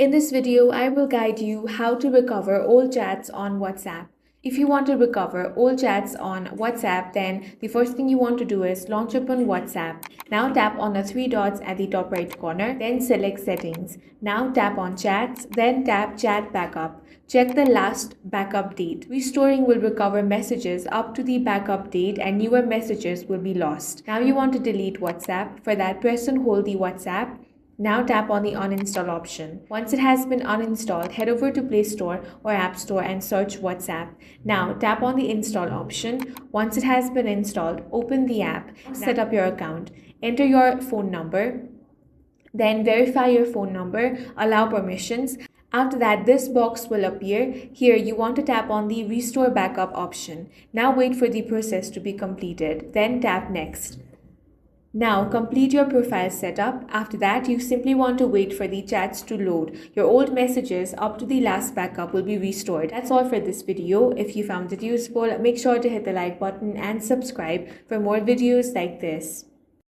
In this video, I will guide you how to recover old chats on WhatsApp. If you want to recover old chats on WhatsApp, then the first thing you want to do is launch open WhatsApp. Now tap on the three dots at the top right corner, then select settings. Now tap on chats, then tap chat backup. Check the last backup date. Restoring will recover messages up to the backup date and newer messages will be lost. Now you want to delete WhatsApp. For that, press and hold the WhatsApp. Now tap on the uninstall option. Once it has been uninstalled, head over to Play Store or App Store and search WhatsApp. Now tap on the install option. Once it has been installed, open the app, set up your account, enter your phone number, then verify your phone number, allow permissions. After that, this box will appear. Here you want to tap on the restore backup option. Now wait for the process to be completed, then tap next. Now complete your profile setup. After that, you simply want to wait for the chats to load. Your old messages up to the last backup will be restored. That's all for this video. If you found it useful, make sure to hit the like button and subscribe for more videos like this.